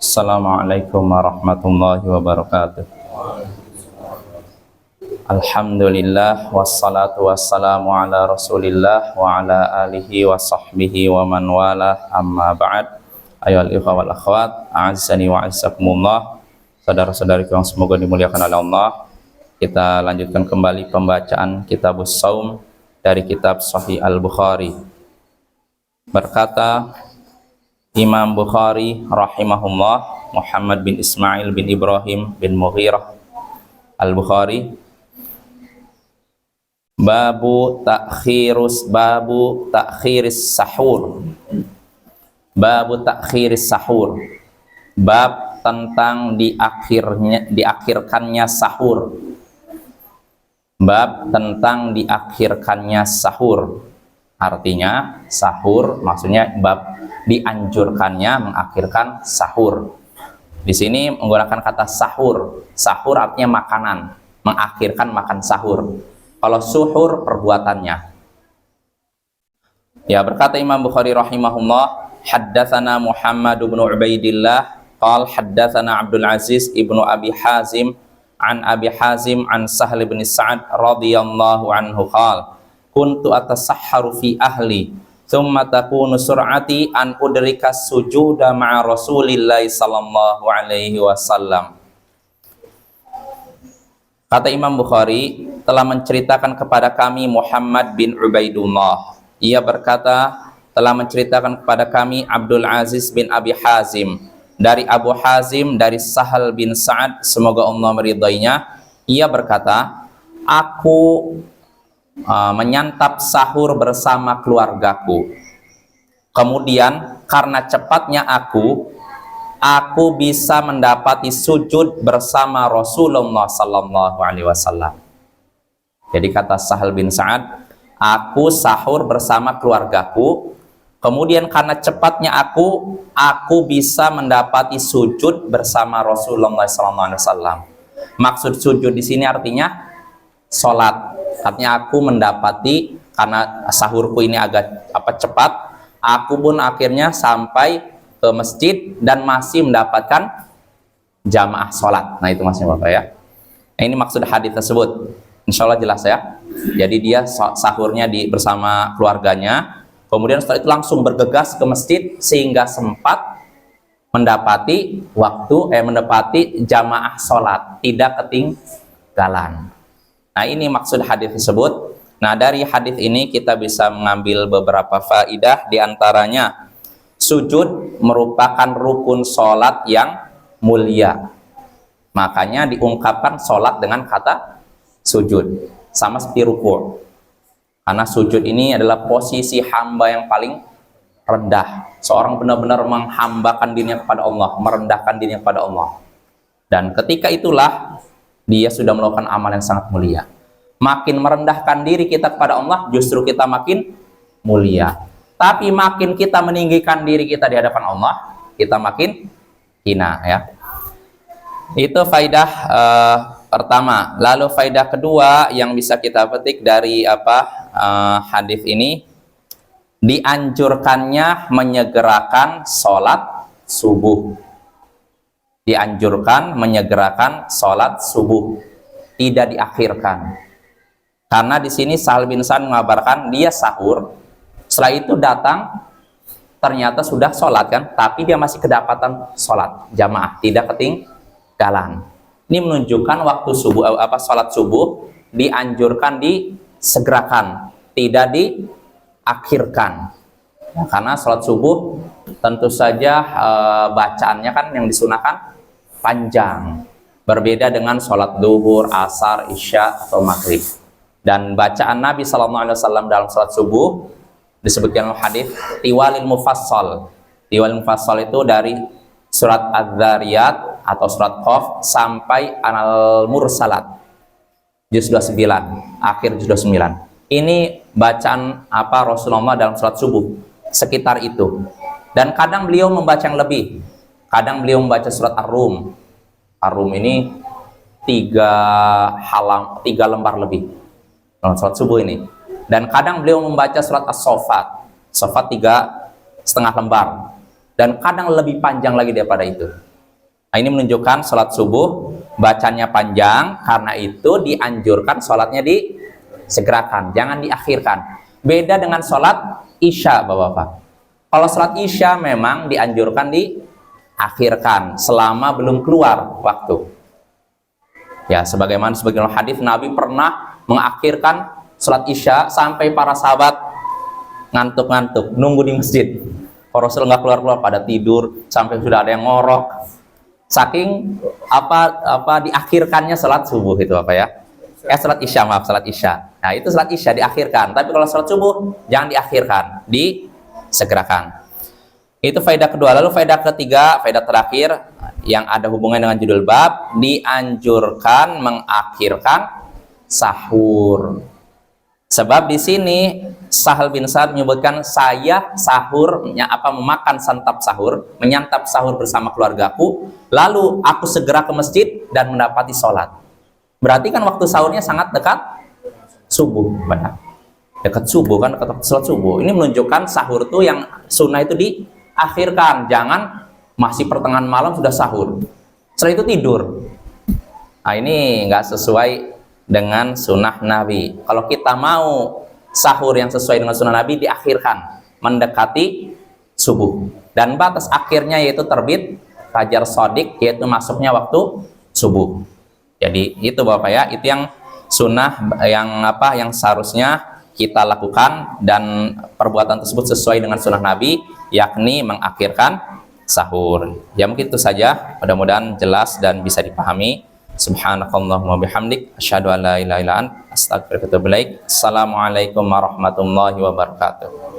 Assalamualaikum warahmatullahi wabarakatuh. Alhamdulillah wassalatu wassalamu ala Rasulillah wa ala alihi wa sahbihi wa man wala, amma ba'd. Ayyuhal ikhwa wal akhwat, a'azzani wa a'azzakumullah. Saudara-saudariku yang semoga dimuliakan oleh Allah, kita lanjutkan kembali pembacaan Kitabus Shaum dari kitab Sahih Al-Bukhari. Berkata Imam Bukhari rahimahullah, Muhammad bin Ismail bin Ibrahim bin Mughirah Al-Bukhari, babu takhiris sahur. Babu takhiris sahur. Bab tentang diakhirkannya sahur. Bab tentang diakhirkannya sahur. Artinya sahur maksudnya bab dianjurkannya mengakhirkan sahur. Di sini menggunakan kata sahur. Sahur artinya makanan, mengakhirkan makan sahur. Kalau suhur perbuatannya. Ya, berkata Imam Bukhari rahimahullah, haddatsana Muhammad bin Ubaidillah qala haddatsana Abdul Aziz ibnu Abi Hazim an Abi Hazim an Sahl bin Sa'ad radhiyallahu anhu qala kuntu atasahharu fi ahli thumma takunu sur'ati an udrika sujuda ma'a Rasulillahi sallallahu alaihi wasallam. Kata Imam Bukhari, telah menceritakan kepada kami Muhammad bin Ubaidullah. Ia berkata, telah menceritakan kepada kami Abdul Aziz bin Abi Hazim dari Abu Hazim dari Sahal bin Sa'ad, semoga Allah meridainya. Ia berkata, aku menyantap sahur bersama keluargaku. Kemudian karena cepatnya aku bisa mendapati sujud bersama Rasulullah sallallahu alaihi wasallam. Jadi kata Sahal bin Sa'ad, aku sahur bersama keluargaku, kemudian karena cepatnya aku bisa mendapati sujud bersama Rasulullah sallallahu alaihi wasallam. Maksud sujud di sini artinya salat. Artinya aku mendapati, karena sahurku ini agak cepat, aku pun akhirnya sampai ke masjid dan masih mendapatkan jamaah sholat. Nah itu maksudnya Bapak ya. Nah, ini maksud hadis tersebut. Insya Allah jelas ya. Jadi dia sahurnya bersama keluarganya, kemudian setelah itu langsung bergegas ke masjid sehingga sempat mendapati mendapati jamaah sholat, tidak ketinggalan. Nah ini maksud hadis tersebut. Nah dari hadis ini kita bisa mengambil beberapa faidah, diantaranya sujud merupakan rukun sholat yang mulia. Makanya diungkapkan sholat dengan kata sujud, sama seperti ruku'. Karena sujud ini adalah posisi hamba yang paling rendah. Seorang benar-benar menghambakan dirinya kepada Allah, merendahkan dirinya kepada Allah. Dan ketika itulah dia sudah melakukan amal yang sangat mulia. Makin merendahkan diri kita kepada Allah, justru kita makin mulia. Tapi makin kita meninggikan diri kita di hadapan Allah, kita makin hina ya. Itu faidah pertama. Lalu faidah kedua yang bisa kita petik dari hadis ini, dianjurkannya menyegerakan sholat subuh. Dianjurkan menyegerakan sholat subuh, tidak diakhirkan. Karena di sini Sahal bin Sa'ad mengabarkan dia sahur. Setelah itu datang, ternyata sudah sholat kan, tapi dia masih kedapatan sholat jamaah, tidak ketinggalan. Ini menunjukkan waktu subuh, sholat subuh dianjurkan disegerakan, tidak diakhirkan. Ya, karena sholat subuh tentu saja bacaannya kan yang disunahkan panjang, berbeda dengan sholat duhur, asar, isya atau maghrib. Dan bacaan Nabi SAW dalam sholat subuh disebutkan dalam hadis tiwalil mufassal. Tiwalil mufassal itu dari surat Az-Zariyat atau surat Qaf sampai Al-Mursalat juz 29, akhir juz 29. Ini bacaan Rasulullah dalam sholat subuh sekitar itu. Dan kadang beliau membaca yang lebih. Kadang beliau membaca surat Ar-Rum. Ar-Rum ini 3 lembar lebih dalam sholat subuh ini. Dan kadang beliau membaca surat As-Saffat 3,5 lembar. Dan kadang lebih panjang lagi daripada itu. Nah, ini menunjukkan sholat subuh bacanya panjang, karena itu dianjurkan sholatnya disegerakan, jangan diakhirkan. Beda dengan sholat isya, Bapak-Bapak. Kalau sholat isya memang dianjurkan diakhirkan selama belum keluar waktu. Ya, sebagaimana hadis Nabi pernah mengakhirkan sholat isya sampai para sahabat ngantuk-ngantuk, nunggu di masjid. Kalau Rasul nggak keluar-keluar, pada tidur sampai sudah ada yang ngorok. Saking diakhirkannya sholat subuh itu apa ya? Sholat isya, maaf, sholat isya. Nah, itu sholat isya diakhirkan. Tapi kalau sholat subuh jangan diakhirkan, disegerakan. Itu faedah kedua. Lalu faedah ketiga, faedah terakhir yang ada hubungannya dengan judul bab, dianjurkan mengakhirkan sahur. Sebab di sini Sahal bin Sa'ad menyebutkan, saya memakan menyantap sahur bersama keluargaku, lalu aku segera ke masjid dan mendapati sholat. Berarti kan waktu sahurnya sangat dekat subuh, benar. Dekat subuh kan, dekat sholat subuh. Ini menunjukkan sahur tuh yang sunnah itu diakhirkan, jangan masih pertengahan malam sudah sahur, setelah itu tidur. Nah, ini nggak sesuai dengan sunnah Nabi. Kalau kita mau sahur yang sesuai dengan sunnah Nabi, diakhirkan mendekati subuh, dan batas akhirnya yaitu terbit fajar shadiq, yaitu masuknya waktu subuh. Jadi itu Bapak ya, itu yang sunnah yang seharusnya kita lakukan, dan perbuatan tersebut sesuai dengan sunnah Nabi, yakni mengakhirkan sahur. Ya, mungkin itu saja, mudah-mudahan jelas dan bisa dipahami. Subhanakallahumma bihamdik, asyhadu an la ilaha illa anta, astaghfiruka wa atubu ilaik. Assalamualaikum warahmatullahi wabarakatuh.